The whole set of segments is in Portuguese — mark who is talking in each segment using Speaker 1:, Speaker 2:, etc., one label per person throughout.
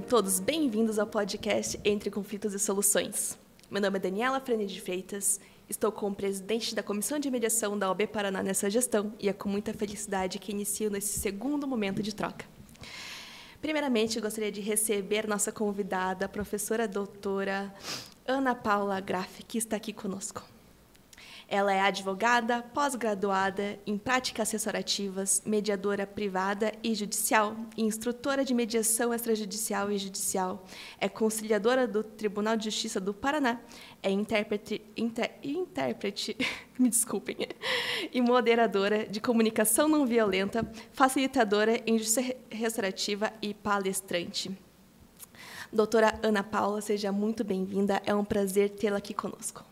Speaker 1: todos bem-vindos ao podcast Entre Conflitos e Soluções. Meu nome é Daniela Frane de Freitas, estou como presidente da Comissão de Mediação da OAB Paraná nessa gestão e é com muita felicidade que inicio nesse segundo momento de troca. Primeiramente, eu gostaria de receber nossa convidada, a professora doutora Ana Paula Graff, que está aqui conosco. Ela é advogada, pós-graduada em práticas assessorativas, mediadora privada e judicial, instrutora de mediação extrajudicial e judicial, é conciliadora do Tribunal de Justiça do Paraná, é intérprete me desculpem, e moderadora de comunicação não violenta, facilitadora em justiça restaurativa e palestrante. Doutora Ana Paula, seja muito bem-vinda, é um prazer tê-la aqui conosco.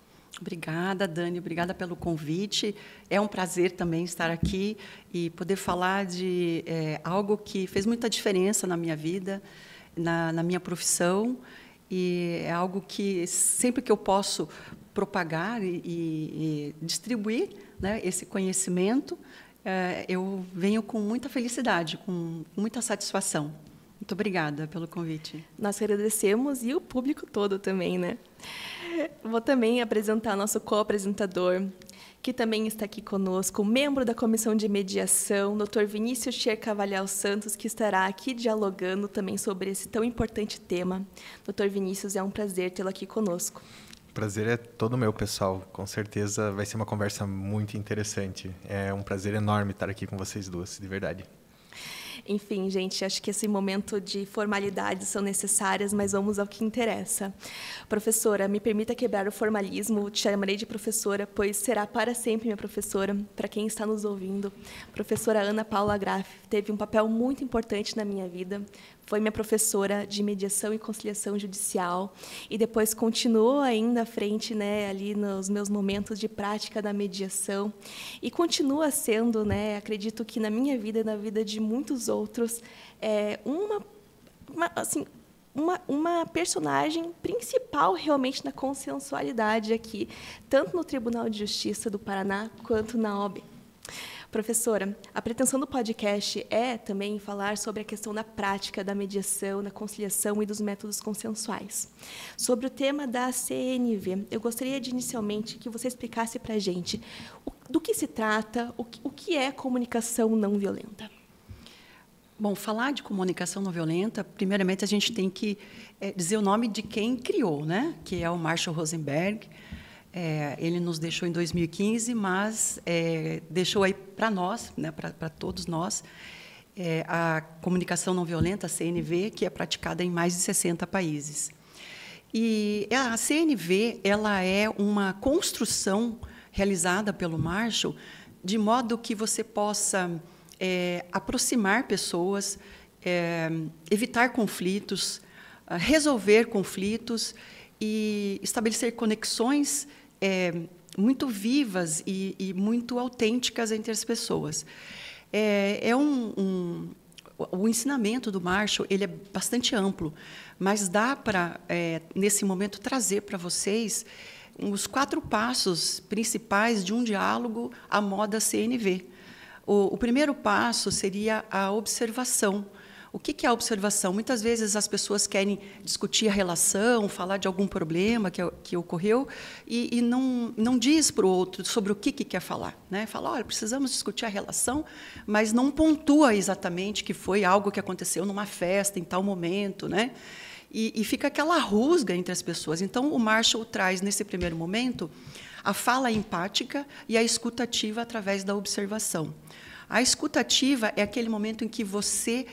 Speaker 2: Obrigada, Dani, obrigada pelo convite. É um prazer também estar aqui e poder falar de algo que fez muita diferença na minha vida, na minha profissão, e é algo que sempre que eu posso propagar e distribuir, né, esse conhecimento, eu venho com muita felicidade, com muita satisfação. Muito obrigada pelo convite.
Speaker 1: Nós agradecemos e o público todo também, né? Vou também apresentar nosso co-apresentador, que também está aqui conosco, membro da Comissão de Mediação, Dr. Vinícius Scher Cavalhal Santos, que estará aqui dialogando também sobre esse tão importante tema. Dr. Vinícius, é um prazer tê-lo aqui conosco.
Speaker 3: O prazer é todo meu, pessoal. Com certeza vai ser uma conversa muito interessante. É um prazer enorme estar aqui com vocês duas, de verdade.
Speaker 1: Enfim, gente, acho que esse momento de formalidades são necessárias, mas vamos ao que interessa. Professora, me permita quebrar o formalismo, te chamarei de professora, pois será para sempre minha professora. Para quem está nos ouvindo, a professora Ana Paula Graff teve um papel muito importante na minha vida. Foi minha professora de mediação e conciliação judicial e depois continuou ainda à frente, né, ali nos meus momentos de prática da mediação e continua sendo, né, acredito que na minha vida e na vida de muitos outros, uma personagem principal realmente na consensualidade aqui, tanto no Tribunal de Justiça do Paraná quanto na OAB. Professora, a pretensão do podcast é também falar sobre a questão da prática da mediação, da conciliação e dos métodos consensuais. Sobre o tema da CNV, eu gostaria de, inicialmente, que você explicasse para a gente do que se trata, o que é comunicação não violenta.
Speaker 2: Bom, falar de comunicação não violenta, primeiramente a gente tem que dizer o nome de quem criou, né? Que é o Marshall Rosenberg. Ele nos deixou em 2015, mas deixou aí para nós, né, para todos nós, a comunicação não violenta, a CNV, que é praticada em mais de 60 países. E a CNV ela é uma construção realizada pelo Marshall de modo que você possa aproximar pessoas, evitar conflitos, resolver conflitos e estabelecer conexões muito vivas e muito autênticas entre as pessoas. O ensinamento do Marshall ele é bastante amplo, mas dá para, nesse momento, trazer para vocês os 4 passos principais de um diálogo à moda CNV. O primeiro passo seria a observação. O que é a observação? Muitas vezes as pessoas querem discutir a relação, falar de algum problema que ocorreu e não diz para o outro sobre o que quer falar, né? Fala, olha, precisamos discutir a relação, mas não pontua exatamente que foi algo que aconteceu numa festa, em tal momento, né? E fica aquela rusga entre as pessoas. Então, o Marshall traz, nesse primeiro momento, a fala empática e a escutativa através da observação. A escutativa é aquele momento em que você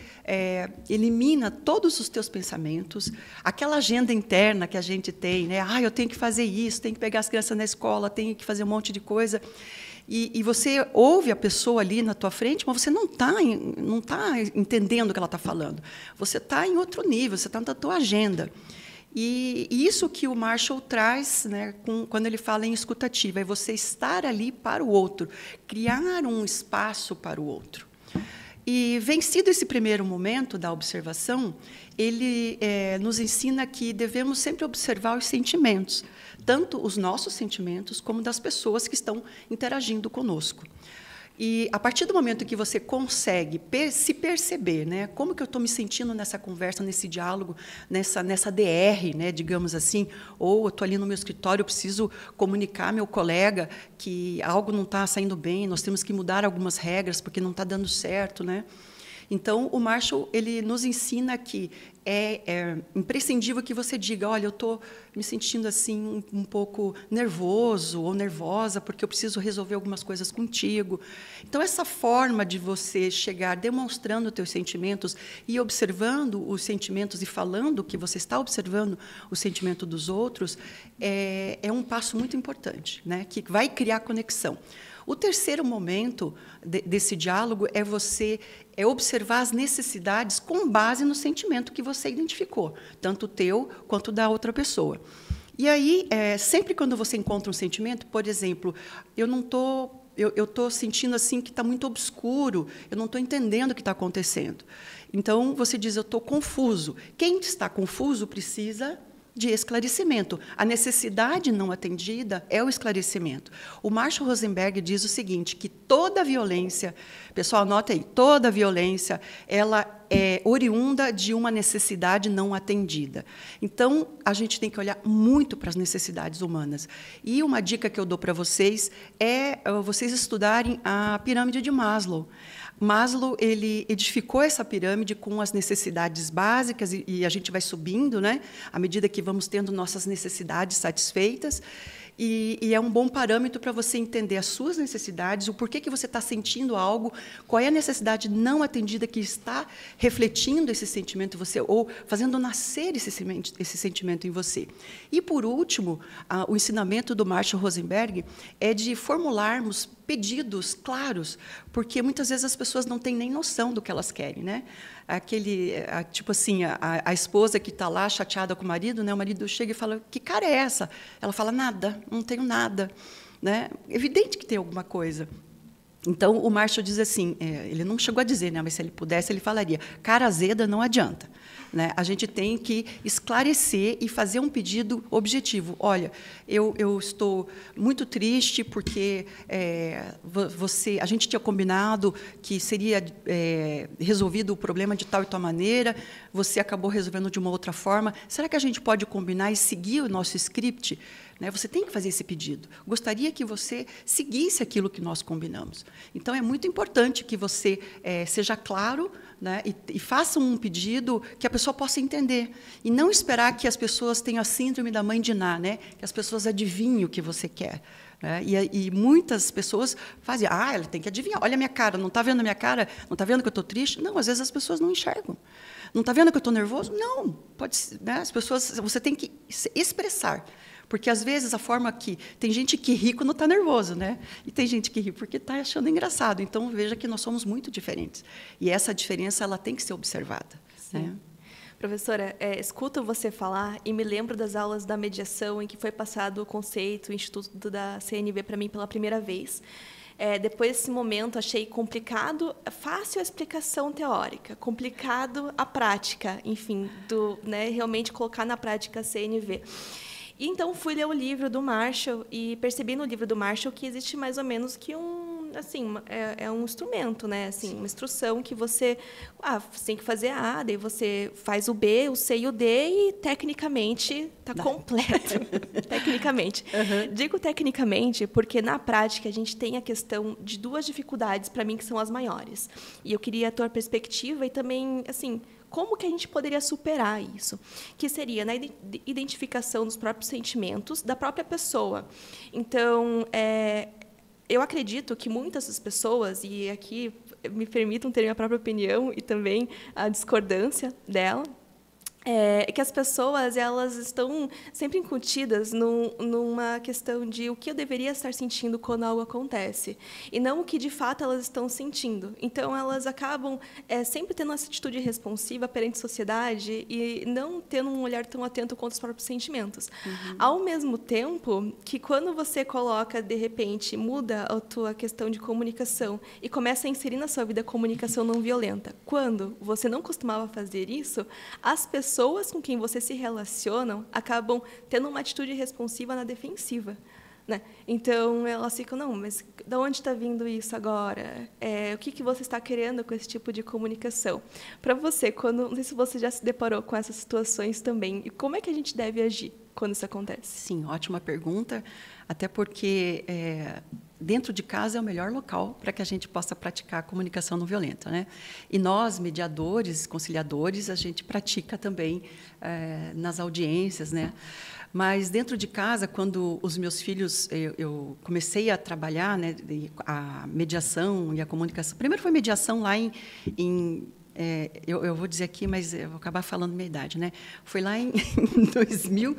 Speaker 2: elimina todos os teus pensamentos, aquela agenda interna que a gente tem, né? Eu tenho que fazer isso, tenho que pegar as crianças na escola, tenho que fazer um monte de coisa. E você ouve a pessoa ali na tua frente, mas você não tá entendendo o que ela está falando. Você está em outro nível, você está na tua agenda. E isso que o Marshall traz, né, quando ele fala em escutativa, é você estar ali para o outro, criar um espaço para o outro. E, vencido esse primeiro momento da observação, ele nos ensina que devemos sempre observar os sentimentos, tanto os nossos sentimentos como das pessoas que estão interagindo conosco. E a partir do momento que você consegue se perceber, né, como que eu estou me sentindo nessa conversa, nesse diálogo, nessa DR, né, digamos assim, ou eu estou ali no meu escritório, eu preciso comunicar ao meu colega que algo não está saindo bem, nós temos que mudar algumas regras porque não está dando certo, né? Então, o Marshall ele nos ensina que é imprescindível que você diga, olha, eu estou me sentindo assim um pouco nervoso ou nervosa porque eu preciso resolver algumas coisas contigo. Então, essa forma de você chegar demonstrando os teus sentimentos e observando os sentimentos e falando que você está observando o sentimento dos outros é um passo muito importante, né, que vai criar conexão. O terceiro momento desse diálogo é você observar as necessidades com base no sentimento que você identificou, tanto o teu quanto da outra pessoa. E aí, sempre quando você encontra um sentimento, por exemplo, eu estou sentindo assim que está muito obscuro, eu não estou entendendo o que está acontecendo. Então, você diz, eu estou confuso. Quem está confuso precisa de esclarecimento. A necessidade não atendida é o esclarecimento. O Marshall Rosenberg diz o seguinte, que toda violência, pessoal, anota aí, toda violência, ela é oriunda de uma necessidade não atendida. Então, a gente tem que olhar muito para as necessidades humanas. E uma dica que eu dou para vocês é vocês estudarem a pirâmide de Maslow. Maslow ele edificou essa pirâmide com as necessidades básicas e a gente vai subindo, né, à medida que vamos tendo nossas necessidades satisfeitas. E é um bom parâmetro para você entender as suas necessidades, o porquê que você está sentindo algo, qual é a necessidade não atendida que está refletindo esse sentimento em você, ou fazendo nascer esse sentimento em você. E, por último, o ensinamento do Marshall Rosenberg é de formularmos pedidos claros, porque muitas vezes as pessoas não têm nem noção do que elas querem, né? Tipo assim, a esposa que está lá chateada com o marido, né? O marido chega e fala, que cara é essa? Ela fala, nada, não tenho nada, né? Evidente que tem alguma coisa. Então, o Marshall diz assim, ele não chegou a dizer, né, mas se ele pudesse, ele falaria, cara azeda não adianta. Né? A gente tem que esclarecer e fazer um pedido objetivo. Olha, eu estou muito triste porque a gente tinha combinado que seria resolvido o problema de tal e tal maneira, você acabou resolvendo de uma outra forma. Será que a gente pode combinar e seguir o nosso script? Né? Você tem que fazer esse pedido. Gostaria que você seguisse aquilo que nós combinamos. Então, é muito importante que você seja claro, né, e faça um pedido que a pessoa possa entender. E não esperar que as pessoas tenham a síndrome da mãe de Ná, né, que as pessoas adivinhem o que você quer. Né? E muitas pessoas fazem, ela tem que adivinhar. Olha a minha cara, não está vendo a minha cara? Não está vendo que eu estou triste? Não, às vezes as pessoas não enxergam. Não está vendo que eu estou nervoso? Não. Pode, né, as pessoas, você tem que se expressar. Porque, às vezes, a forma que... Tem gente que ri quando está nervoso, né? E tem gente que ri porque está achando engraçado. Então, veja que nós somos muito diferentes. E essa diferença ela tem que ser observada. Né?
Speaker 1: Professora, escuto você falar e me lembro das aulas da mediação em que foi passado o conceito, o Instituto da CNV para mim pela primeira vez. Depois desse momento, achei complicado, fácil a explicação teórica, complicado a prática, enfim, né, realmente colocar na prática a CNV. E então fui ler o livro do Marshall e percebi no livro do Marshall que existe mais ou menos que um instrumento, né? Assim, uma instrução que você tem que fazer A, daí você faz o B, o C e o D e tecnicamente está completo. Tecnicamente. Uhum. Digo tecnicamente porque na prática a gente tem a questão de duas dificuldades para mim que são as maiores. E eu queria a tua perspectiva e também, assim, como que a gente poderia superar isso? Que seria na identificação dos próprios sentimentos da própria pessoa. Então, eu acredito que muitas das pessoas, e aqui me permitam ter minha própria opinião e também a discordância dela, que as pessoas elas estão sempre incutidas numa questão de o que eu deveria estar sentindo quando algo acontece, e não o que, de fato, elas estão sentindo. Então, elas acabam sempre tendo essa atitude responsiva perante a sociedade e não tendo um olhar tão atento quanto os próprios sentimentos. Uhum. Ao mesmo tempo que, quando você coloca, de repente, muda a tua questão de comunicação e começa a inserir na sua vida a comunicação não violenta, quando você não costumava fazer isso, as pessoas com quem você se relaciona acabam tendo uma atitude responsiva na defensiva. né? Então, elas ficam, não, mas de onde está vindo isso agora? O que você está querendo com esse tipo de comunicação? Para você, não sei se você já se deparou com essas situações também, e como é que a gente deve agir quando isso acontece?
Speaker 2: Sim, ótima pergunta, até porque dentro de casa é o melhor local para que a gente possa praticar a comunicação não violenta, né? E nós, mediadores, conciliadores, a gente pratica também nas audiências, né? Mas dentro de casa, quando os meus filhos, eu comecei a trabalhar, né, a mediação e a comunicação. Primeiro foi mediação lá eu vou dizer aqui, mas eu vou acabar falando minha idade, né? Foi lá em 2000,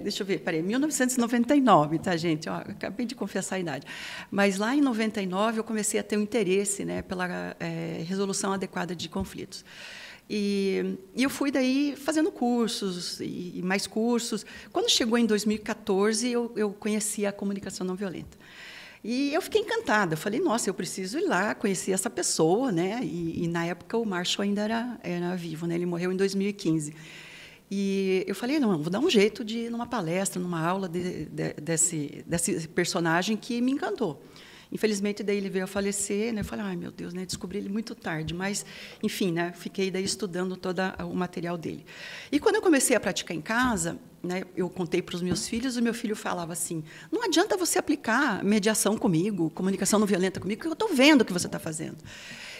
Speaker 2: deixa eu ver, 1999, tá, gente? Ó, acabei de confessar a idade. Mas lá em 99 eu comecei a ter um interesse, né, pela resolução adequada de conflitos. E eu fui daí fazendo cursos e mais cursos. Quando chegou em 2014, eu conheci a comunicação não violenta. E eu fiquei encantada. Eu falei, nossa, eu preciso ir lá conhecer essa pessoa, né? E na época o Marshall ainda era vivo, né? Ele morreu em 2015. E eu falei, não, vou dar um jeito de ir numa palestra, numa aula desse personagem que me encantou. Infelizmente, daí ele veio a falecer, né? Eu falei, ai, meu Deus, né? Descobri ele muito tarde, mas, enfim, né? Fiquei daí estudando todo o material dele. E quando eu comecei a praticar em casa, né? Eu contei para os meus filhos, o meu filho falava assim, não adianta você aplicar mediação comigo, comunicação não violenta comigo, porque eu estou vendo o que você está fazendo.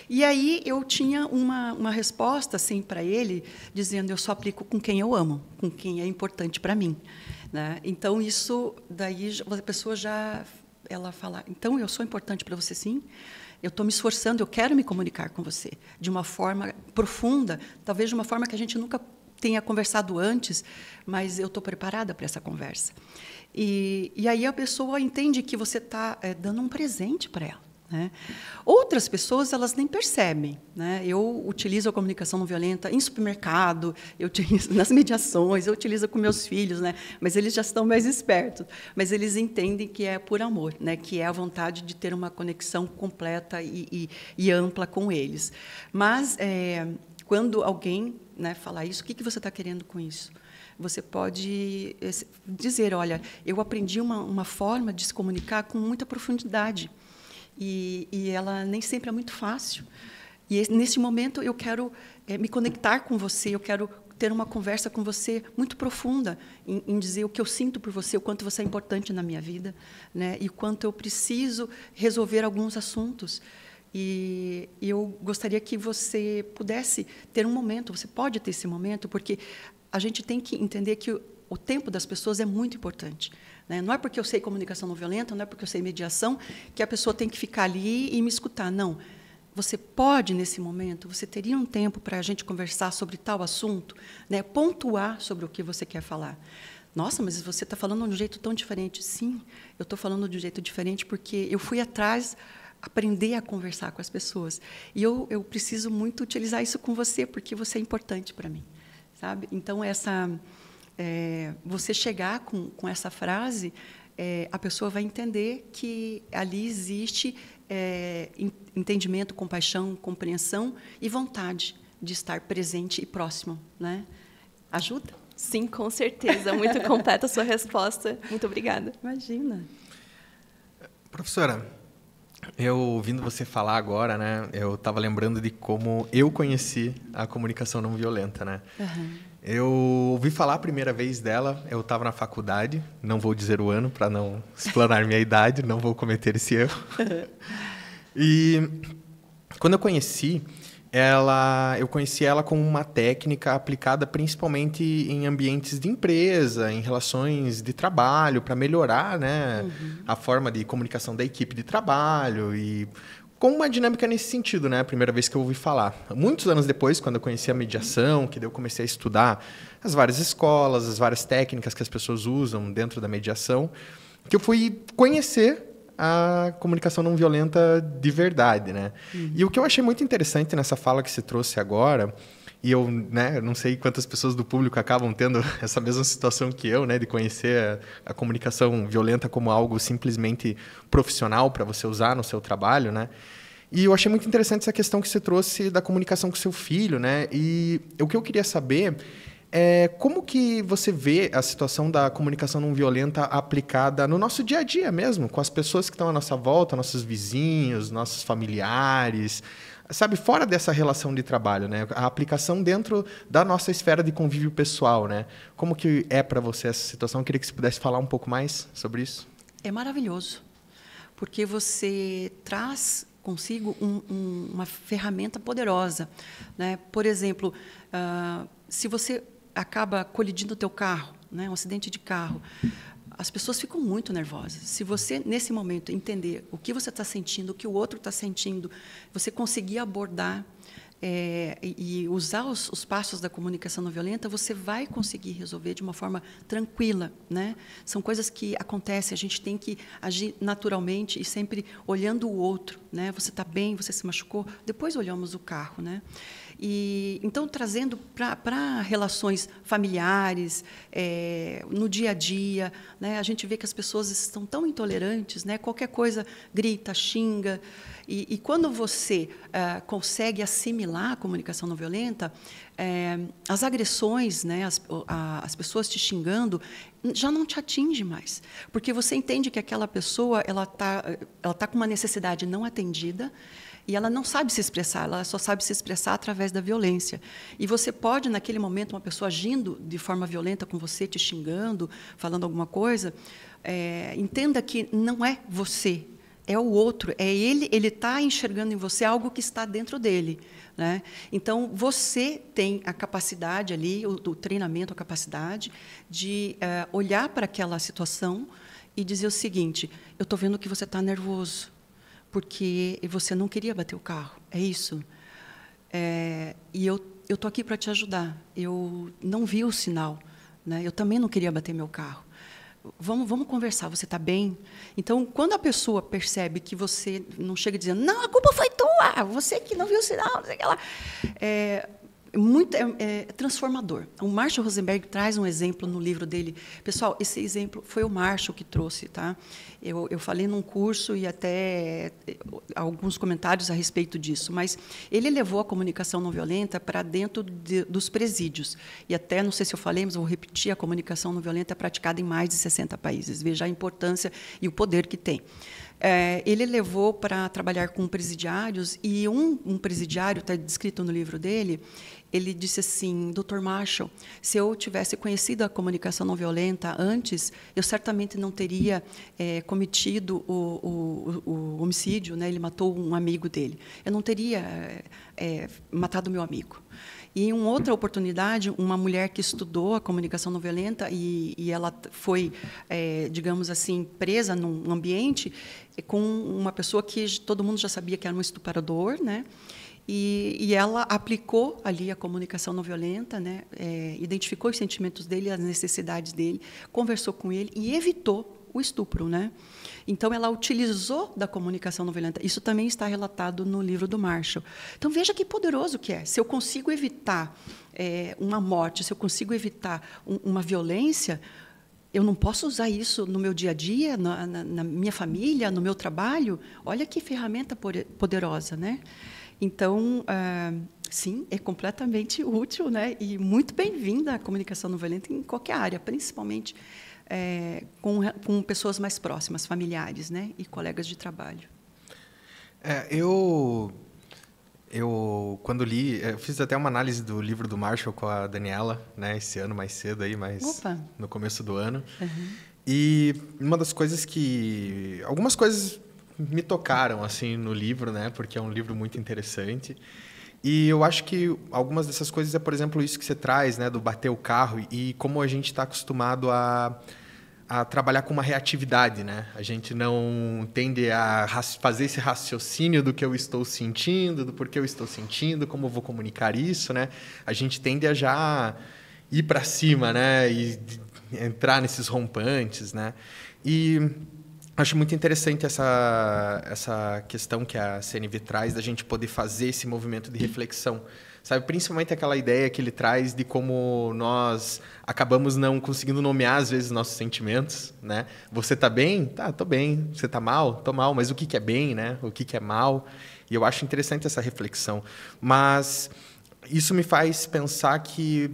Speaker 2: E aí eu tinha uma resposta assim para ele, dizendo, eu só aplico com quem eu amo, com quem é importante para mim, né? Então, isso, daí a pessoa já... ela fala, então, eu sou importante para você, sim? Eu estou me esforçando, eu quero me comunicar com você de uma forma profunda, talvez de uma forma que a gente nunca tenha conversado antes, mas eu estou preparada para essa conversa. E aí a pessoa entende que você está dando um presente para ela, né? Outras pessoas, elas nem percebem, né? Eu utilizo a comunicação não violenta em supermercado, eu utilizo nas mediações, eu utilizo com meus filhos, né? Mas eles já estão mais espertos, mas eles entendem que é por amor, né? Que é a vontade de ter uma conexão completa e ampla com eles. Mas quando alguém, né, falar isso, o que você está querendo com isso? Você pode dizer, olha, eu aprendi uma forma de se comunicar com muita profundidade. E ela nem sempre é muito fácil. E nesse momento eu quero me conectar com você, eu quero ter uma conversa com você muito profunda, em dizer o que eu sinto por você, o quanto você é importante na minha vida, né? E o quanto eu preciso resolver alguns assuntos. E eu gostaria que você pudesse ter um momento, você pode ter esse momento, porque a gente tem que entender que o tempo das pessoas é muito importante, né? Não é porque eu sei comunicação não violenta, não é porque eu sei mediação, que a pessoa tem que ficar ali e me escutar. Não. Você pode, nesse momento, você teria um tempo para a gente conversar sobre tal assunto, né? Pontuar sobre o que você quer falar. Nossa, mas você está falando de um jeito tão diferente. Sim, eu estou falando de um jeito diferente porque eu fui atrás aprender a conversar com as pessoas. E eu preciso muito utilizar isso com você, porque você é importante para mim, sabe? Então, você chegar com essa frase, a pessoa vai entender que ali existe entendimento, compaixão, compreensão e vontade de estar presente e próximo, né? Ajuda?
Speaker 1: Sim, com certeza. Muito completa a sua resposta. Muito obrigada.
Speaker 2: Imagina.
Speaker 3: Professora, eu ouvindo você falar agora, né, eu estava lembrando de como eu conheci a comunicação não violenta, né? Uhum. Eu ouvi falar a primeira vez dela, eu estava na faculdade, não vou dizer o ano para não explanar minha idade, não vou cometer esse erro. E quando eu conheci ela como uma técnica aplicada principalmente em ambientes de empresa, em relações de trabalho, para melhorar, né, a forma de comunicação da equipe de trabalho e com uma dinâmica nesse sentido, né? A primeira vez que eu ouvi falar. Muitos anos depois, quando eu conheci a mediação, que daí eu comecei a estudar as várias escolas, as várias técnicas que as pessoas usam dentro da mediação, que eu fui conhecer a comunicação não violenta de verdade, né? E o que eu achei muito interessante nessa fala que você trouxe agora, e eu, né, não sei quantas pessoas do público acabam tendo essa mesma situação que eu, né, de conhecer a comunicação violenta como algo simplesmente profissional para você usar no seu trabalho, né? E eu achei muito interessante essa questão que você trouxe da comunicação com seu filho, né? E o que eu queria saber Como que você vê a situação da comunicação não violenta aplicada no nosso dia a dia mesmo, com as pessoas que estão à nossa volta, nossos vizinhos, nossos familiares, sabe, fora dessa relação de trabalho, né? A aplicação dentro da nossa esfera de convívio pessoal, né? Como que é para você essa situação? Eu queria que você pudesse falar um pouco mais sobre isso.
Speaker 2: É maravilhoso, porque você traz consigo uma ferramenta poderosa, né? Por exemplo, se você acaba colidindo o teu carro, né? Um acidente de carro, as pessoas ficam muito nervosas. Se você, nesse momento, entender o que você está sentindo, o que o outro está sentindo, você conseguir abordar e usar os passos da comunicação não violenta, você vai conseguir resolver de uma forma tranquila, né? São coisas que acontecem, a gente tem que agir naturalmente e sempre olhando o outro, né? Você está bem, você se machucou, depois olhamos o carro, né? E, então, trazendo para relações familiares, no dia a dia, né? A gente vê que as pessoas estão tão intolerantes, né? Qualquer coisa grita, xinga. E quando você consegue assimilar a comunicação não violenta, as agressões, né? As pessoas te xingando, já não te atinge mais. Porque você entende que aquela pessoa ela tá com uma necessidade não atendida, e ela não sabe se expressar, ela só sabe se expressar através da violência. E você pode, naquele momento, uma pessoa agindo de forma violenta com você, te xingando, falando alguma coisa, entenda que não é você, é o outro, é ele está enxergando em você algo que está dentro dele, né? Então, você tem a capacidade ali, o treinamento, a capacidade de olhar para aquela situação e dizer o seguinte: eu estou vendo que você está nervoso, porque você não queria bater o carro, é isso. E eu estou aqui para te ajudar. Eu não vi o sinal, né? Eu também não queria bater meu carro. Vamos conversar, você está bem? Então, quando a pessoa percebe que você não chega dizendo, não, a culpa foi tua, você que não viu o sinal, não sei o que lá. É transformador. O Marshall Rosenberg traz um exemplo no livro dele. Pessoal, esse exemplo foi o Marshall que trouxe, tá? Eu falei num curso e até alguns comentários a respeito disso, mas ele levou a comunicação não violenta para dentro dos presídios. E até, não sei se eu falei, mas vou repetir, a comunicação não violenta é praticada em mais de 60 países. Veja a importância e o poder que tem. Ele levou para trabalhar com presidiários, e um presidiário, está descrito no livro dele, ele disse assim: Dr. Marshall, se eu tivesse conhecido a comunicação não violenta antes, eu certamente não teria cometido o homicídio, né? Ele matou um amigo dele. Eu não teria matado meu amigo. E, em uma outra oportunidade, uma mulher que estudou a comunicação não violenta e ela foi, digamos assim, presa num ambiente com uma pessoa que todo mundo já sabia que era um estuprador, né? E ela aplicou ali a comunicação não violenta, né? Identificou os sentimentos dele, as necessidades dele, conversou com ele e evitou o estupro, né? Então, ela utilizou da comunicação não violenta. Isso também está relatado no livro do Marshall. Então, veja que poderoso que é. Se eu consigo evitar uma morte, se eu consigo evitar uma violência, eu não posso usar isso no meu dia a dia, na minha família, no meu trabalho? Olha que ferramenta poderosa, né? Então, sim, é completamente útil, né? E muito bem-vinda a comunicação não violenta em qualquer área, principalmente com pessoas mais próximas, familiares, né? E colegas de trabalho.
Speaker 3: Eu quando li, eu fiz até uma análise do livro do Marshall com a Daniela, né? Esse ano mais cedo aí, no começo do ano. Uhum. E uma das coisas algumas coisas me tocaram assim no livro, né? Porque é um livro muito interessante. E eu acho que algumas dessas coisas por exemplo, isso que você traz, né? Do bater o carro e como a gente está acostumado a trabalhar com uma reatividade, né? A gente não tende a fazer esse raciocínio do que eu estou sentindo, do porquê eu estou sentindo, como eu vou comunicar isso, né? A gente tende a já ir para cima, né? E entrar nesses rompantes, né? E acho muito interessante essa questão que a CNV traz da gente poder fazer esse movimento de reflexão. Sabe? Principalmente aquela ideia que ele traz de como nós acabamos não conseguindo nomear, às vezes, nossos sentimentos, né? Você está bem? Tá, estou bem. Você está mal? Estou mal. Mas o que é bem, né? O que é mal? E eu acho interessante essa reflexão. Mas isso me faz pensar que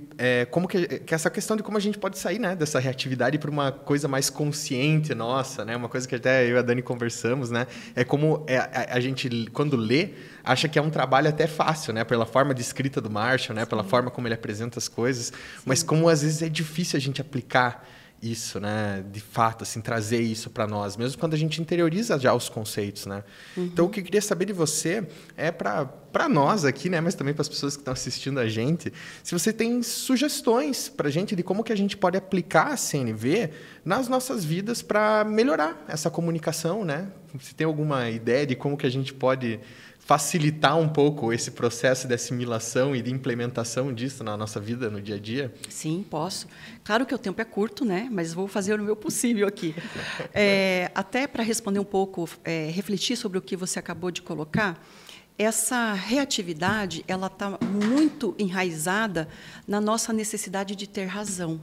Speaker 3: que essa questão de como a gente pode sair, né, dessa reatividade para uma coisa mais consciente nossa, né, uma coisa que até eu e a Dani conversamos, né, como a gente, quando lê, acha que é um trabalho até fácil, né, pela forma de escrita do Marshall, né, pela forma como ele apresenta as coisas, sim, mas como às vezes é difícil a gente aplicar isso, né, de fato, assim, trazer isso para nós, mesmo quando a gente interioriza já os conceitos, né? Uhum. Então, o que eu queria saber de você é para nós aqui, né, mas também para as pessoas que estão assistindo a gente, se você tem sugestões para a gente de como que a gente pode aplicar a CNV nas nossas vidas para melhorar essa comunicação, né? Se tem alguma ideia de como que a gente pode facilitar um pouco esse processo de assimilação e de implementação disso na nossa vida, no dia a dia?
Speaker 2: Sim, posso. Claro que o tempo é curto, né? Mas vou fazer o meu possível aqui. Até para responder um pouco, refletir sobre o que você acabou de colocar, essa reatividade ela está muito enraizada na nossa necessidade de ter razão.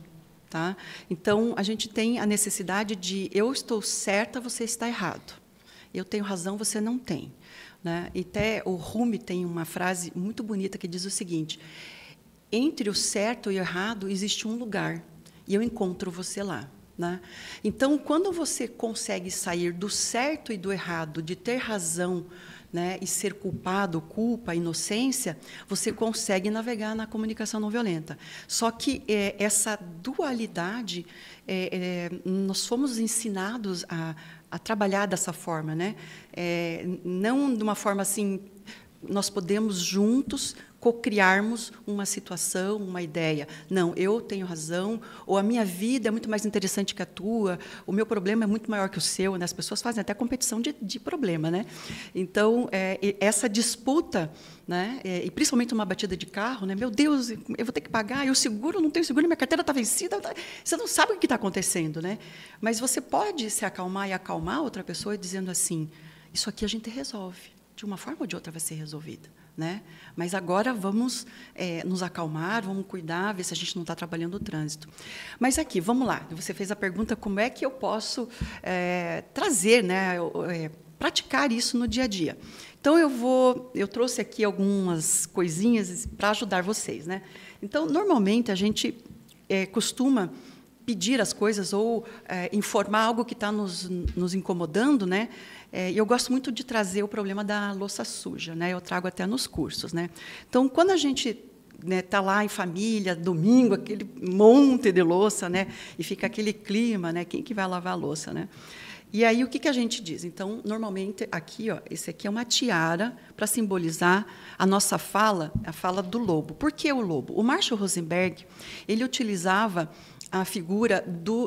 Speaker 2: Tá? Então, a gente tem a necessidade de eu estou certa, você está errado. Eu tenho razão, você não tem. Né? E até o Rumi tem uma frase muito bonita que diz o seguinte: entre o certo e o errado existe um lugar, e eu encontro você lá. Né? Então, quando você consegue sair do certo e do errado, de ter razão, né, e ser culpado, culpa, inocência, você consegue navegar na comunicação não violenta. Só que essa dualidade, nós fomos ensinados a trabalhar dessa forma, né? Não de uma forma assim, nós podemos juntos cocriarmos uma situação, uma ideia. Não, eu tenho razão, ou a minha vida é muito mais interessante que a tua, o meu problema é muito maior que o seu, né? As pessoas fazem até competição de problema, né? Então, essa disputa, né? E principalmente uma batida de carro, né? Meu Deus, eu vou ter que pagar, eu seguro, não tenho seguro, minha carteira está vencida, você não sabe o que está acontecendo, né? Mas você pode se acalmar e acalmar outra pessoa dizendo assim: isso aqui a gente resolve, de uma forma ou de outra vai ser resolvida. Né? Mas agora vamos nos acalmar, vamos cuidar, ver se a gente não está atrapalhando o trânsito. Mas aqui, vamos lá. Você fez a pergunta como é que eu posso trazer, né, praticar isso no dia a dia. Então, eu trouxe aqui algumas coisinhas para ajudar vocês. Né? Então, normalmente, a gente costuma pedir as coisas ou informar algo que está nos incomodando, né? E eu gosto muito de trazer o problema da louça suja, né? Eu trago até nos cursos, né? Então, quando a gente está lá em família, domingo, aquele monte de louça, né? E fica aquele clima, né? Quem que vai lavar a louça, né? E aí, o que a gente diz? Então, normalmente, aqui, ó, esse aqui é uma tiara para simbolizar a nossa fala, a fala do lobo. Por que o lobo? O Marshall Rosenberg, ele utilizava a figura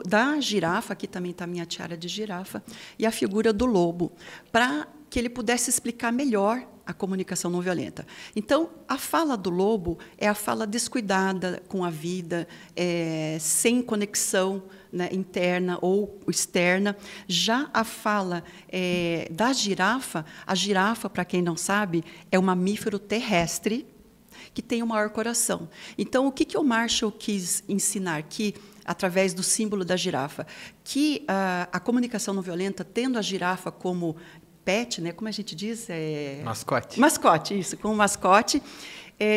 Speaker 2: da girafa, aqui também está a minha tiara de girafa, e a figura do lobo, para que ele pudesse explicar melhor a comunicação não violenta. Então, a fala do lobo é a fala descuidada com a vida, sem conexão, né, interna ou externa. Já a fala da girafa, a girafa, para quem não sabe, é um mamífero terrestre que tem o maior coração. Então, o que o Marshall quis ensinar? Que, através do símbolo da girafa, que a comunicação não violenta, tendo a girafa como pet, né, como a gente diz?
Speaker 3: Mascote.
Speaker 2: Mascote, isso, como mascote,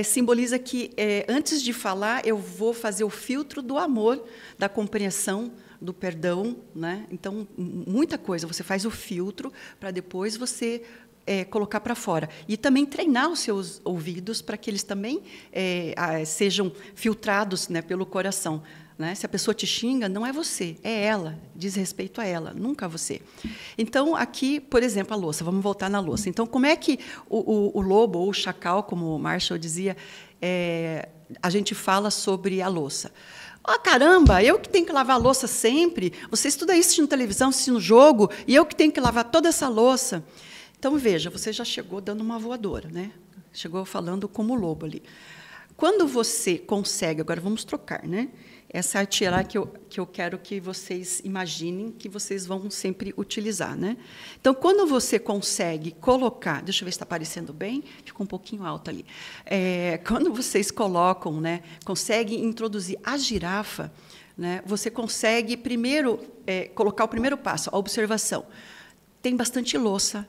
Speaker 2: simboliza que, antes de falar, eu vou fazer o filtro do amor, da compreensão, do perdão. Né? Então, muita coisa, você faz o filtro para depois você colocar para fora. E também treinar os seus ouvidos para que eles também sejam filtrados, né, pelo coração. Né? Se a pessoa te xinga, não é você, é ela, diz respeito a ela, nunca a você. Então, aqui, por exemplo, a louça, vamos voltar na louça. Então, como é que o lobo, ou o chacal, como o Marshall dizia, a gente fala sobre a louça? Ah, caramba, eu que tenho que lavar a louça sempre, você estuda isso assistindo televisão, assistindo jogo, e eu que tenho que lavar toda essa louça. Então, veja, você já chegou dando uma voadora, né? Chegou falando como lobo ali. Quando você consegue, agora vamos trocar, né? Essa é a tiara que eu quero que vocês imaginem que vocês vão sempre utilizar, né? Então, quando você consegue colocar... Deixa eu ver se está aparecendo bem. Ficou um pouquinho alto ali. Quando vocês colocam, né, conseguem introduzir a girafa, né, você consegue, primeiro, colocar o primeiro passo, a observação. Tem bastante louça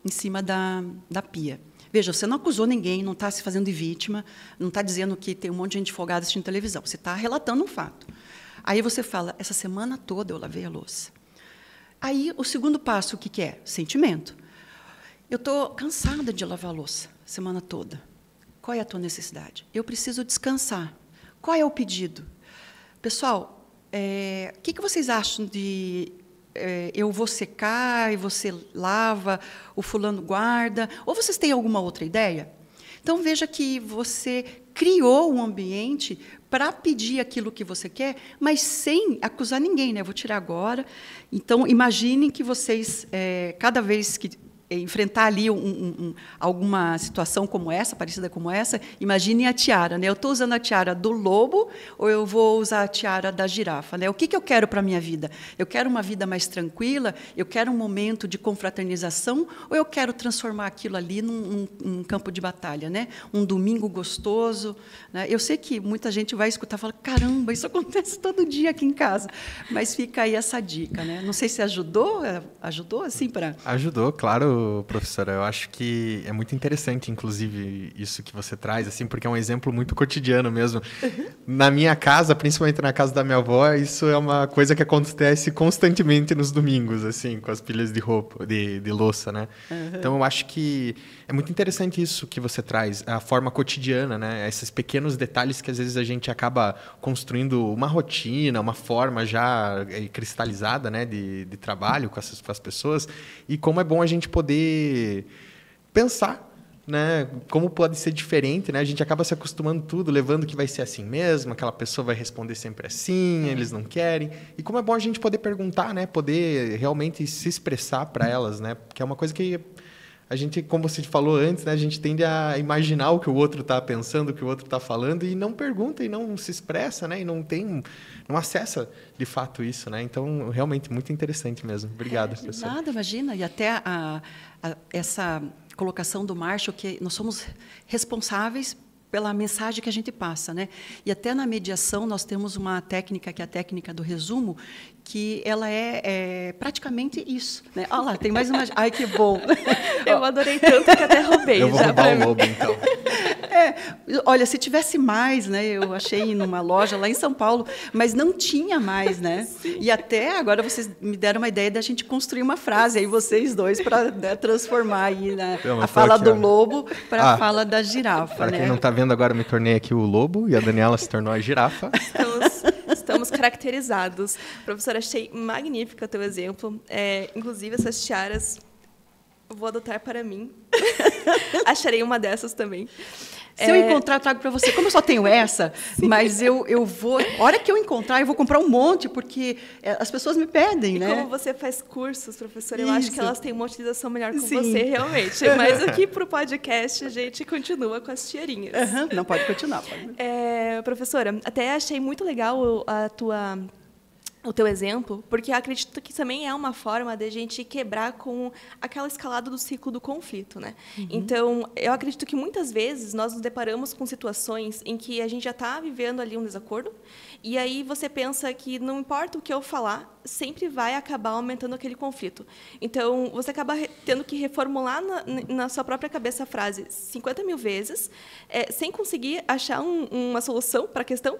Speaker 2: em cima da pia. Veja, você não acusou ninguém, não está se fazendo de vítima, não está dizendo que tem um monte de gente folgada assistindo televisão. Você está relatando um fato. Aí você fala, essa semana toda eu lavei a louça. Aí, o segundo passo, o que é? Sentimento. Eu estou cansada de lavar a louça a semana toda. Qual é a tua necessidade? Eu preciso descansar. Qual é o pedido? Pessoal, o que vocês acham de eu vou secar e você lava, o fulano guarda? Ou vocês têm alguma outra ideia? Então, veja que você criou um ambiente para pedir aquilo que você quer, mas sem acusar ninguém, né? Vou tirar agora. Então, imaginem que vocês, cada vez que enfrentar ali alguma situação como essa, parecida como essa, imagine a tiara, né? Eu estou usando a tiara do lobo ou eu vou usar a tiara da girafa, né? O que eu quero para a minha vida? Eu quero uma vida mais tranquila? Eu quero um momento de confraternização? Ou eu quero transformar aquilo ali num campo de batalha, né? Um domingo gostoso, né? Eu sei que muita gente vai escutar e fala, caramba, isso acontece todo dia aqui em casa. Mas fica aí essa dica, né? Não sei se ajudou assim para...
Speaker 3: Ajudou, claro, professora. Eu acho que é muito interessante, inclusive, isso que você traz, assim, porque é um exemplo muito cotidiano mesmo. Na minha casa, principalmente na casa da minha avó, isso é uma coisa que acontece constantemente nos domingos, assim, com as pilhas de roupa, de louça, né? Então, eu acho que é muito interessante isso que você traz, a forma cotidiana, né? Esses pequenos detalhes que, às vezes, a gente acaba construindo uma rotina, uma forma já cristalizada, né, de trabalho com as pessoas, e como é bom a gente poder pensar, né, como pode ser diferente, né? A gente acaba se acostumando tudo, levando que vai ser assim mesmo, aquela pessoa vai responder sempre assim, eles não querem. E como é bom a gente poder perguntar, né, poder realmente se expressar para elas, né? Porque é uma coisa que a gente, como você falou antes, né, a gente tende a imaginar o que o outro está pensando, o que o outro está falando, e não pergunta, e não se expressa, né, e não acessa de fato isso, né? Então, realmente, muito interessante mesmo. Obrigado, professor.
Speaker 2: Nada, imagina. E até essa colocação do Marshall, que nós somos responsáveis pela mensagem que a gente passa, né? E até na mediação nós temos uma técnica, que é a técnica do resumo, que ela é praticamente isso, né? Olha lá, tem mais uma... Ai, que bom!
Speaker 1: Eu adorei tanto que até roubei.
Speaker 3: Eu vou
Speaker 1: já
Speaker 3: roubar o lobo, então.
Speaker 2: Olha, se tivesse mais, né? Eu achei numa loja lá em São Paulo, mas não tinha mais, né? Sim. E até agora vocês me deram uma ideia da gente construir uma frase aí, vocês dois, para, né, transformar aí, né, a fala do lobo para a fala da girafa.
Speaker 3: Para
Speaker 2: né?
Speaker 3: quem não está vendo agora, eu me tornei aqui o lobo e a Daniela se tornou a girafa.
Speaker 1: Estamos caracterizados. Professora, achei magnífico o teu exemplo. Inclusive, essas tiaras, eu vou adotar para mim. Acharei uma dessas também.
Speaker 2: Se eu encontrar, eu trago para você. Como eu só tenho essa, sim, mas eu vou... A hora que eu encontrar, eu vou comprar um monte, porque as pessoas me pedem, né?
Speaker 1: Como você faz cursos, professora, eu acho que elas têm uma utilização melhor com
Speaker 2: sim,
Speaker 1: você, realmente. Mas aqui, para o podcast, a gente continua com as tiarinhas.
Speaker 2: Não, pode continuar. Pode.
Speaker 1: Professora, até achei muito legal o teu exemplo, porque eu acredito que também é uma forma de a gente quebrar com aquela escalada do ciclo do conflito, né? Então, eu acredito que muitas vezes nós nos deparamos com situações em que a gente já está vivendo ali um desacordo, e aí você pensa que não importa o que eu falar, sempre vai acabar aumentando aquele conflito. Então, você acaba tendo que reformular na sua própria cabeça a frase 50 mil vezes, sem conseguir achar uma solução para a questão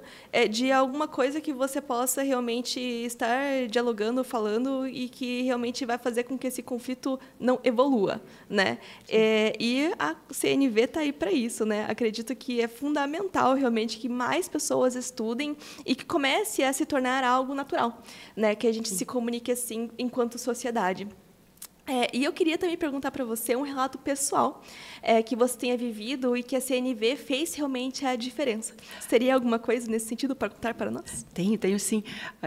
Speaker 1: de alguma coisa que você possa realmente estar dialogando, falando, e que realmente vai fazer com que esse conflito não evolua, né? E a CNV está aí para isso, né? Acredito que é fundamental realmente que mais pessoas estudem e que comece a se tornar algo natural, né? Que a gente se comunique assim enquanto sociedade. E eu queria também perguntar para você um relato pessoal que você tenha vivido e que a CNV fez realmente a diferença. Seria alguma coisa nesse sentido para contar para nós?
Speaker 2: Tenho sim.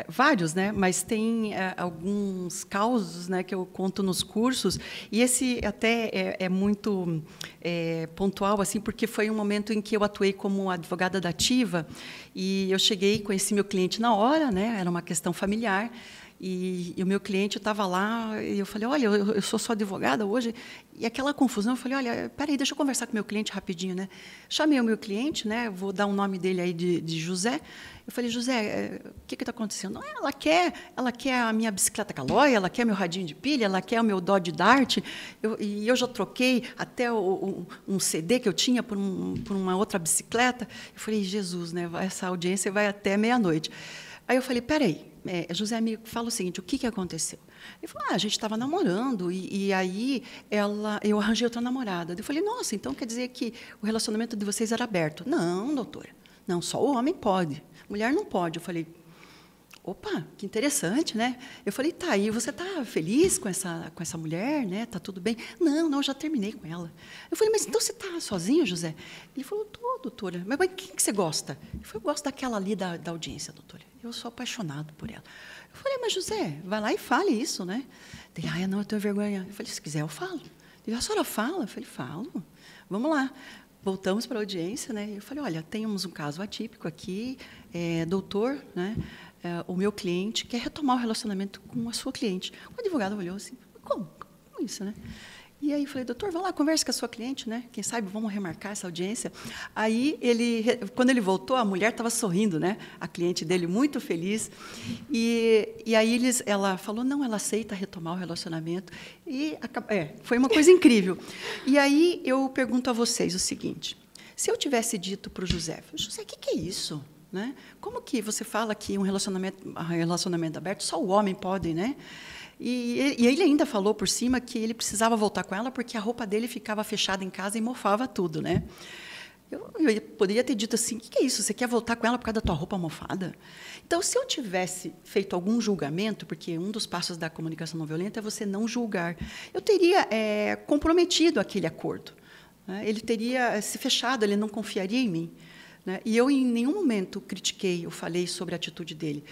Speaker 2: Vários, né? Mas tem alguns causos, né, que eu conto nos cursos, e esse até é muito pontual, assim, porque foi um momento em que eu atuei como advogada da ativa, e eu cheguei, conheci meu cliente na hora, né? Era uma questão familiar. E o meu cliente estava lá, e eu falei, olha, eu sou só advogada hoje. E aquela confusão, eu falei, olha, peraí, deixa eu conversar com o meu cliente rapidinho, né? Chamei o meu cliente, né? Vou dar o nome dele aí de José. Eu falei, José, o que está acontecendo? Não, ela quer a minha bicicleta Caloi, ela quer meu radinho de pilha, ela quer o meu Dodge Dart. E eu já troquei até um CD que eu tinha por uma outra bicicleta. Eu falei, Jesus, né? Essa audiência vai até meia-noite. Aí eu falei, peraí, José me fala o seguinte, o que aconteceu? Ele falou, a gente estava namorando e aí eu arranjei outra namorada. Eu falei, nossa, então quer dizer que o relacionamento de vocês era aberto? Não, doutora, não, só o homem pode, mulher não pode. Eu falei, opa, que interessante, né? Eu falei, tá, e você está feliz com essa mulher, né? Tá tudo bem? Não, já terminei com ela. Eu falei, mas então você está sozinho, José? Ele falou, tô, doutora. Mas quem que você gosta? Eu falei, eu gosto daquela ali da audiência, doutora. Eu sou apaixonado por ela. Eu falei, mas José, vai lá e fale isso, né? Ele, não, eu tenho vergonha. Eu falei, se quiser, eu falo. Ele, a senhora fala? Eu falei, falo. Vamos lá. Voltamos para a audiência, né? Eu falei, olha, temos um caso atípico aqui, doutor, né? O meu cliente quer retomar o relacionamento com a sua cliente. O advogado olhou assim, como isso, né? E aí eu falei, doutor, vá lá, converse com a sua cliente, né? Quem sabe vamos remarcar essa audiência. Aí, quando ele voltou, a mulher estava sorrindo, né? A cliente dele, muito feliz. E aí ela falou, não, ela aceita retomar o relacionamento. E foi uma coisa incrível. E aí eu pergunto a vocês o seguinte, se eu tivesse dito para o José, o que é isso? Né? Como que você fala que um relacionamento aberto, só o homem pode, né? E ele ainda falou por cima que ele precisava voltar com ela porque a roupa dele ficava fechada em casa e mofava tudo, né? Eu poderia ter dito assim, o que é isso? Você quer voltar com ela por causa da tua roupa mofada? Então, se eu tivesse feito algum julgamento, porque um dos passos da comunicação não violenta é você não julgar, eu teria comprometido aquele acordo, né? Ele teria se fechado, ele não confiaria em mim, né? E eu, em nenhum momento, critiquei ou falei sobre a atitude dele.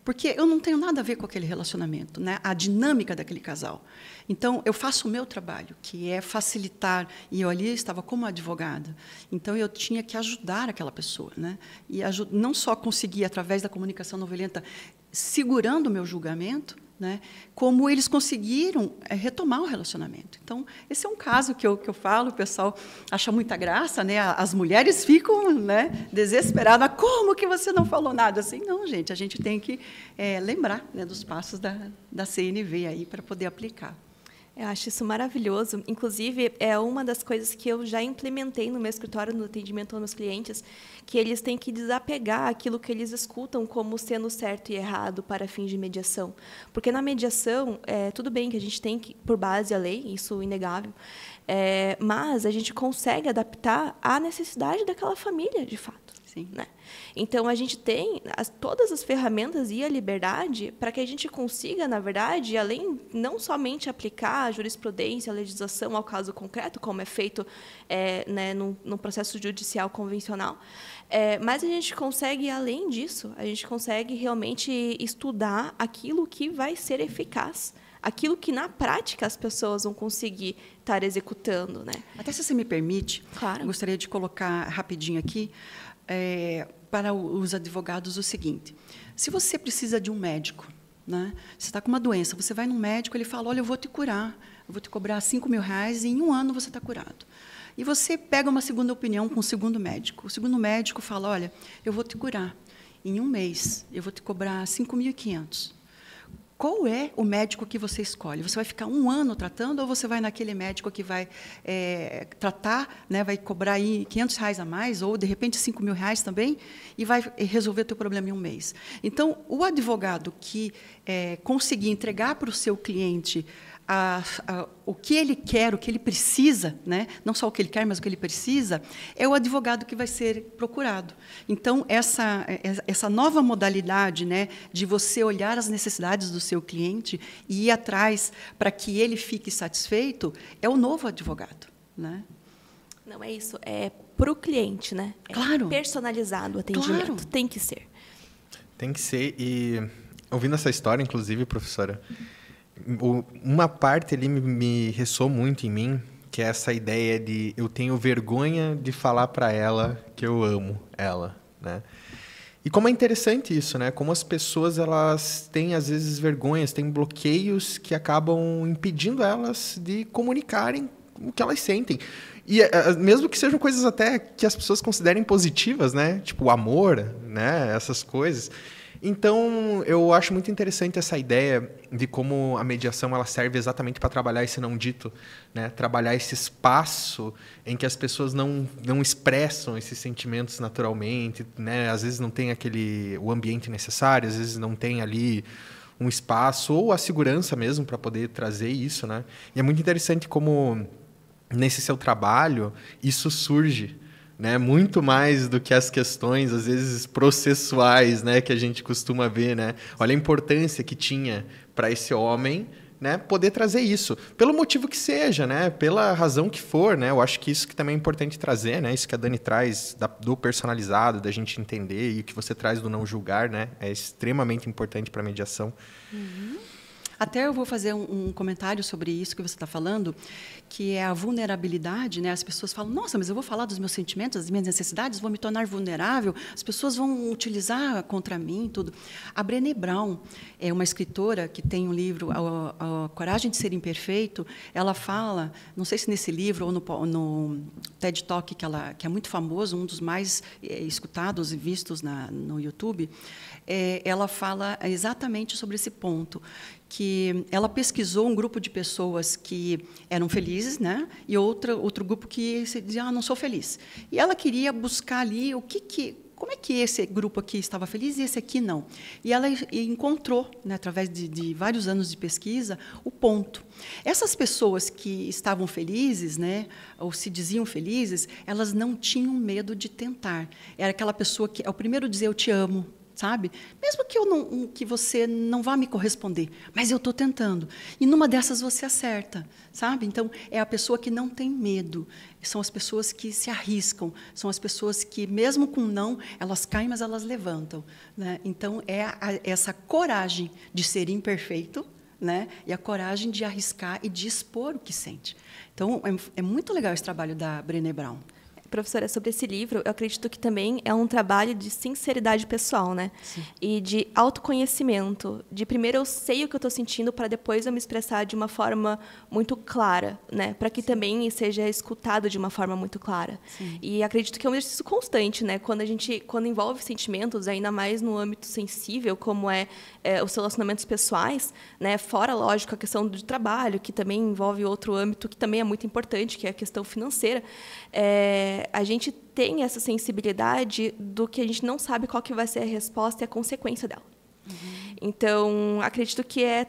Speaker 2: Porque eu não tenho nada a ver com aquele relacionamento, né? A dinâmica daquele casal. Então, eu faço o meu trabalho, que é facilitar, e eu ali estava como advogada, então eu tinha que ajudar aquela pessoa, né? E não só conseguir, através da comunicação não violenta, segurando o meu julgamento, né? Como eles conseguiram retomar o relacionamento. Então, esse é um caso que eu falo, o pessoal acha muita graça, né? As mulheres ficam, né, desesperadas. Como que você não falou nada? Assim, não, gente, a gente tem que lembrar, né, dos passos da CNV aí para poder aplicar.
Speaker 1: Eu acho isso maravilhoso. Inclusive, é uma das coisas que eu já implementei no meu escritório, no atendimento aos meus clientes, que eles têm que desapegar aquilo que eles escutam como sendo certo e errado para fins de mediação. Porque na mediação, tudo bem que a gente tem que, por base a lei, isso é inegável, mas a gente consegue adaptar à necessidade daquela família, de fato.
Speaker 2: Sim.
Speaker 1: Né? Então, a gente tem todas as ferramentas e a liberdade para que a gente consiga, na verdade, além não somente aplicar a jurisprudência, a legislação ao caso concreto, como é feito né, num processo judicial convencional, mas a gente consegue, além disso, a gente consegue realmente estudar aquilo que vai ser eficaz, aquilo que, na prática, as pessoas vão conseguir estar executando. Né?
Speaker 2: Até se você me permite,
Speaker 1: claro.
Speaker 2: Eu gostaria de colocar rapidinho aqui, para os advogados, o seguinte: se você precisa de um médico, né, você está com uma doença, você vai num médico, ele fala, olha, eu vou te curar, eu vou te cobrar R$5.000 e em 1 ano você está curado. E você pega uma segunda opinião com o segundo médico. O segundo médico fala, olha, eu vou te curar, em 1 mês eu vou te cobrar R$5.500. Qual é o médico que você escolhe? Você vai ficar 1 ano tratando ou você vai naquele médico que vai tratar, né, vai cobrar aí R$500 a mais ou, de repente, R$5.000 também e vai resolver o teu problema em 1 mês? Então, o advogado que conseguir entregar para o seu cliente o que ele quer, o que ele precisa, né? Não só o que ele quer, mas o que ele precisa, é o advogado que vai ser procurado. Então, essa nova modalidade, né, de você olhar as necessidades do seu cliente e ir atrás para que ele fique satisfeito, é o novo advogado. Né?
Speaker 1: Não é isso, é para o cliente, né?
Speaker 2: Claro.
Speaker 1: Personalizado o atendimento,
Speaker 2: claro.
Speaker 1: Tem que ser.
Speaker 3: Tem que ser, e ouvindo essa história, inclusive, professora, uma parte ali me ressoou muito em mim, que é essa ideia de eu tenho vergonha de falar para ela que eu amo ela, né? E como é interessante isso, né? Como as pessoas elas têm às vezes vergonhas, têm bloqueios que acabam impedindo elas de comunicarem o que elas sentem. E mesmo que sejam coisas até que as pessoas considerem positivas, né? Tipo o amor, né? Essas coisas. Então, eu acho muito interessante essa ideia de como a mediação ela serve exatamente para trabalhar esse não dito, né? Trabalhar esse espaço em que as pessoas não expressam esses sentimentos naturalmente, né? Às vezes não tem o ambiente necessário, às vezes não tem ali um espaço ou a segurança mesmo para poder trazer isso, né? E é muito interessante como nesse seu trabalho isso surge, né, muito mais do que as questões, às vezes, processuais, né, que a gente costuma ver. Né? Olha a importância que tinha para esse homem, né, poder trazer isso. Pelo motivo que seja, né, pela razão que for. Né, eu acho que isso que também é importante trazer, né, isso que a Dani traz do personalizado, da gente entender, e o que você traz do não julgar, né, é extremamente importante para a mediação.
Speaker 2: Uhum. Até eu vou fazer um comentário sobre isso que você está falando, que é a vulnerabilidade, né? As pessoas falam, nossa, mas eu vou falar dos meus sentimentos, das minhas necessidades, vou me tornar vulnerável, as pessoas vão utilizar contra mim, tudo. A Brené Brown é uma escritora que tem um livro, a Coragem de Ser Imperfeito. Ela fala, não sei se nesse livro ou no TED Talk, que é muito famoso, um dos mais escutados e vistos no YouTube, ela fala exatamente sobre esse ponto, que ela pesquisou um grupo de pessoas que eram felizes, né, e outro grupo que dizia, não sou feliz. E ela queria buscar ali como é que esse grupo aqui estava feliz e esse aqui não. E ela encontrou, né, através de vários anos de pesquisa, o ponto. Essas pessoas que estavam felizes, né, ou se diziam felizes, elas não tinham medo de tentar. Era aquela pessoa que é o primeiro a dizer eu te amo, sabe? Mesmo que você não vá me corresponder, mas eu estou tentando. E numa dessas você acerta, sabe? Então, é a pessoa que não tem medo. São as pessoas que se arriscam. São as pessoas que, mesmo com não, elas caem, mas elas levantam. Né? Então, essa coragem de ser imperfeito, né? E a coragem de arriscar e de expor o que sente. Então, é muito legal esse trabalho da Brené Brown.
Speaker 1: Professora, sobre esse livro, eu acredito que também é um trabalho de sinceridade pessoal, né? Sim. E de autoconhecimento. De primeiro eu sei o que eu estou sentindo para depois eu me expressar de uma forma muito clara, né? Para que também seja escutado de uma forma muito clara. Sim. E acredito que é um exercício constante, né? Quando envolve sentimentos, ainda mais no âmbito sensível, como os relacionamentos pessoais, né? Fora, lógico, a questão do trabalho, que também envolve outro âmbito que também é muito importante, que é a questão financeira. A gente tem essa sensibilidade do que a gente não sabe qual que vai ser a resposta e a consequência dela. Uhum. Então, acredito que é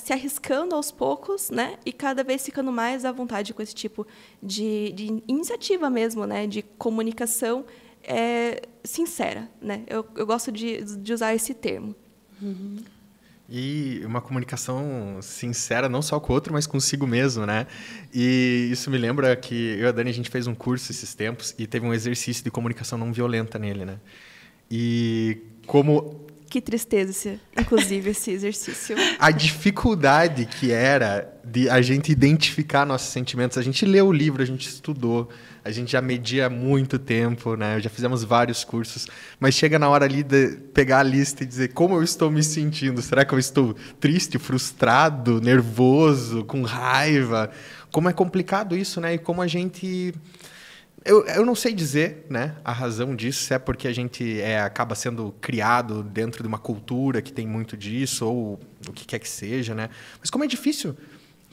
Speaker 1: se arriscando aos poucos, né, e cada vez ficando mais à vontade com esse tipo de iniciativa mesmo, né, de comunicação sincera. Né? Eu gosto de usar esse termo.
Speaker 2: Uhum.
Speaker 3: E uma comunicação sincera, não só com o outro, mas consigo mesmo, né? E isso me lembra que eu e a Dani, a gente fez um curso esses tempos e teve um exercício de comunicação não violenta nele, né? E como...
Speaker 1: Que tristeza, inclusive, esse exercício.
Speaker 3: A dificuldade que era de a gente identificar nossos sentimentos. A gente leu o livro, a gente estudou, a gente já media há muito tempo, né? Já fizemos vários cursos, mas chega na hora ali de pegar a lista e dizer como eu estou me sentindo. Será que eu estou triste, frustrado, nervoso, com raiva? Como é complicado isso, né? E como a gente... Eu não sei dizer, né, a razão disso, se é porque a gente acaba sendo criado dentro de uma cultura que tem muito disso, ou o que quer que seja, né? Mas como é difícil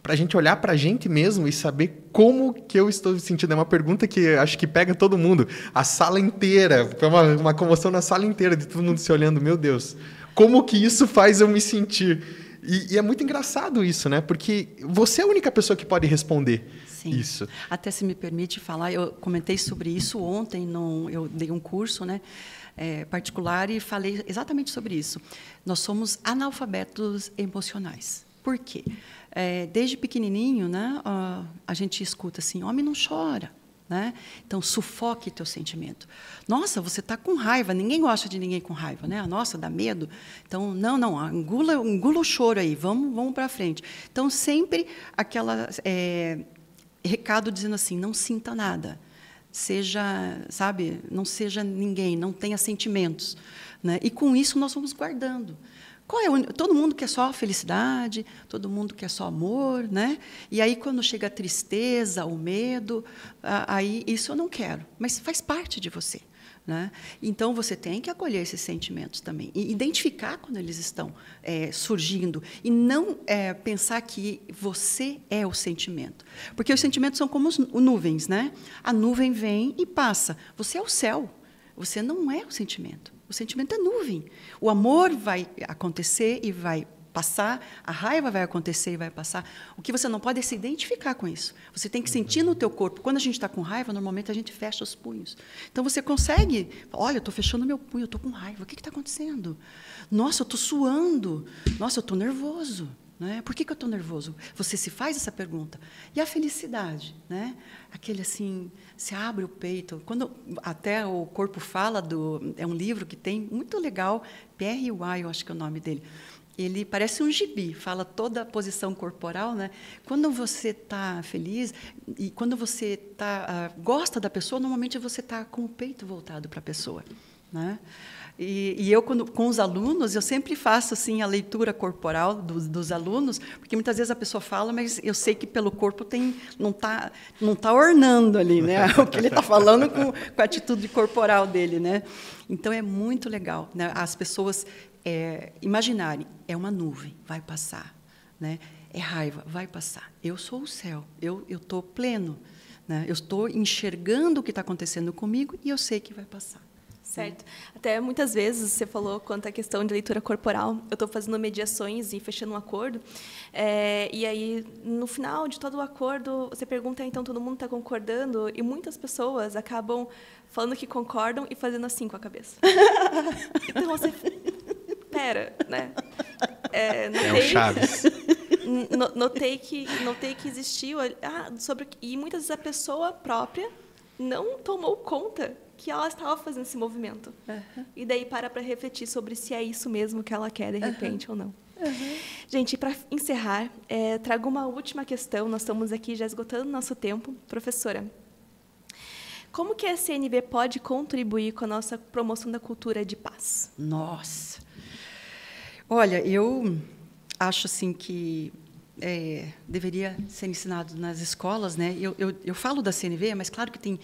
Speaker 3: para a gente olhar para a gente mesmo e saber como que eu estou me sentindo. É uma pergunta que acho que pega todo mundo. A sala inteira, foi uma comoção na sala inteira, de todo mundo se olhando, meu Deus, como que isso faz eu me sentir? E é muito engraçado isso, né? Porque você é a única pessoa que pode responder. Sim. Isso.
Speaker 2: Até se me permite falar, eu comentei sobre isso ontem, eu dei um curso, né, particular e falei exatamente sobre isso. Nós somos analfabetos emocionais. Por quê? Desde pequenininho, né, a gente escuta assim, homem não chora. Né? Então, sufoque teu sentimento. Nossa, você está com raiva, ninguém gosta de ninguém com raiva. Né? Nossa, dá medo. Então, não, engula o choro aí, vamos para frente. Então, sempre aquela... recado dizendo assim, não sinta nada. seja, sabe, não seja ninguém, não tenha sentimentos, né? E com isso nós vamos guardando. Todo mundo quer só felicidade, todo mundo quer só amor, né? E aí quando chega a tristeza, o medo, aí isso eu não quero, mas faz parte de você, né? Então você tem que acolher esses sentimentos também e identificar quando eles estão surgindo e não pensar que você é o sentimento, porque os sentimentos são como nuvens, né? A nuvem vem e passa. Você é o céu. Você não é o sentimento. O sentimento é nuvem. O amor vai acontecer e vai passar, a raiva vai acontecer e vai passar. O que você não pode é se identificar com isso. Você tem que sentir no teu corpo. Quando a gente está com raiva, normalmente a gente fecha os punhos. Então você consegue, olha, eu estou fechando meu punho, eu estou com raiva. O que está acontecendo? Nossa, eu estou suando. Nossa, eu estou nervoso. Né? Por que eu estou nervoso? Você se faz essa pergunta. E a felicidade, né? Aquele assim, se abre o peito. Quando até o corpo fala é um livro que tem muito legal, P.R.Y., eu acho que é o nome dele. Ele parece um gibi, fala toda a posição corporal, né? Quando você está feliz e quando você gosta da pessoa, normalmente você está com o peito voltado para a pessoa, né? E eu, com os alunos, eu sempre faço assim, a leitura corporal dos alunos, porque muitas vezes a pessoa fala, mas eu sei que pelo corpo não tá ornando ali, né? O que ele está falando com a atitude corporal dele, né? Então, é muito legal, né? As pessoas imaginarem, é uma nuvem, vai passar, né? É raiva, vai passar. Eu sou o céu, eu estou pleno, né? Eu estou enxergando o que está acontecendo comigo e eu sei que vai passar.
Speaker 1: Certo. Até muitas vezes você falou quanto à questão de leitura corporal. Eu estou fazendo mediações e fechando um acordo. E aí, no final de todo o acordo, você pergunta, então, todo mundo está concordando? E muitas pessoas acabam falando que concordam e fazendo assim com a cabeça. Então, você... Pera, né?
Speaker 3: O Chaves.
Speaker 1: Notei que existiu... E muitas vezes a pessoa própria não tomou conta que ela estava fazendo esse movimento. Uhum. E daí para refletir sobre se é isso mesmo que ela quer, de repente, ou não. Uhum. Gente, para encerrar, trago uma última questão. Nós estamos aqui já esgotando o nosso tempo. Professora, como que a CNV pode contribuir com a nossa promoção da cultura de paz?
Speaker 2: Nossa! Olha, eu acho assim que deveria ser ensinado nas escolas, né? Eu falo da CNV, mas claro que tem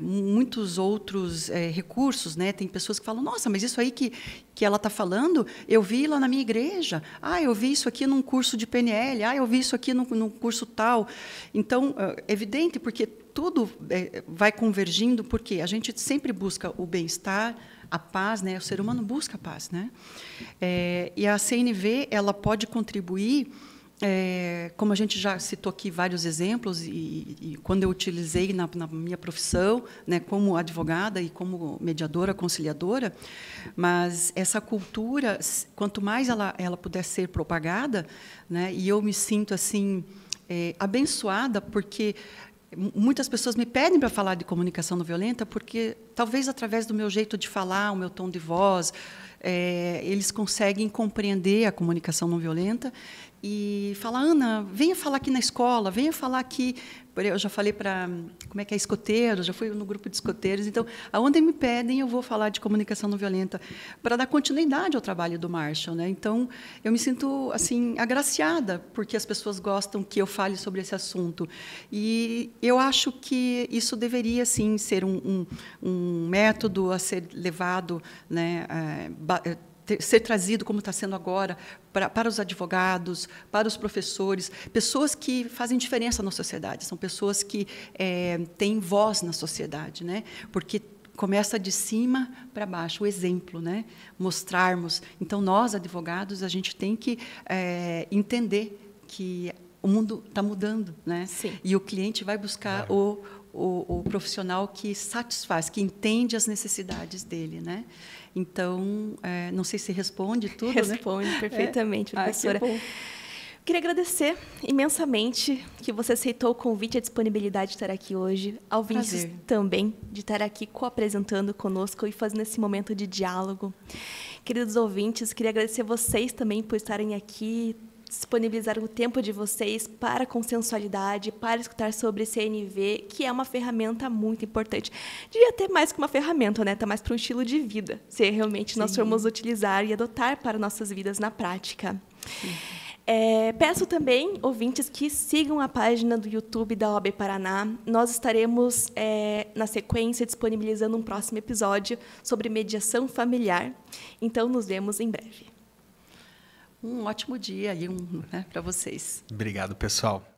Speaker 2: muitos outros recursos, né? Tem pessoas que falam, nossa, mas isso aí que ela está falando, eu vi lá na minha igreja, eu vi isso aqui num curso de PNL, eu vi isso aqui num curso tal. Então, é evidente, porque tudo vai convergindo, porque a gente sempre busca o bem-estar, a paz, né? O ser humano busca a paz, né? E a CNV, ela pode contribuir, como a gente já citou aqui vários exemplos, e quando eu utilizei na minha profissão, né, como advogada e como mediadora, conciliadora, mas essa cultura, quanto mais ela puder ser propagada, né, e eu me sinto assim abençoada, porque muitas pessoas me pedem para falar de comunicação não violenta, porque talvez através do meu jeito de falar, o meu tom de voz, eles conseguem compreender a comunicação não violenta e falar, Ana, venha falar aqui na escola, venha falar aqui. Eu já falei para, escoteiros, já fui no grupo de escoteiros. Então, aonde me pedem, eu vou falar de comunicação não violenta para dar continuidade ao trabalho do Marshall, né? Então, eu me sinto assim agraciada porque as pessoas gostam que eu fale sobre esse assunto. E eu acho que isso deveria, sim, ser um método a ser levado, né, ser trazido, como está sendo agora, para os advogados, para os professores, pessoas que fazem diferença na sociedade, são pessoas que têm voz na sociedade, né? Porque começa de cima para baixo, o exemplo, né? Mostrarmos. Então, nós, advogados, a gente tem que entender que o mundo está mudando, né?
Speaker 1: Sim.
Speaker 2: E o cliente vai buscar o profissional que satisfaz, que entende as necessidades dele, né? Então, não sei se responde tudo,
Speaker 1: Responde, né? Perfeitamente, professora.
Speaker 2: Que bom.
Speaker 1: Queria agradecer imensamente que você aceitou o convite e a disponibilidade de estar aqui hoje. Ao Vinícius também, de estar aqui co-apresentando conosco e fazendo esse momento de diálogo. Queridos ouvintes, queria agradecer vocês também por estarem aqui, disponibilizar o tempo de vocês para a consensualidade, para escutar sobre CNV, que é uma ferramenta muito importante. Devia ter mais que uma ferramenta, né? Tá mais para um estilo de vida, se realmente nós formos utilizar e adotar para nossas vidas na prática. Peço também, ouvintes, que sigam a página do YouTube da OAB Paraná. Nós estaremos, na sequência, disponibilizando um próximo episódio sobre mediação familiar. Então, nos vemos em breve.
Speaker 2: Um ótimo dia aí, né, para vocês.
Speaker 3: Obrigado, pessoal.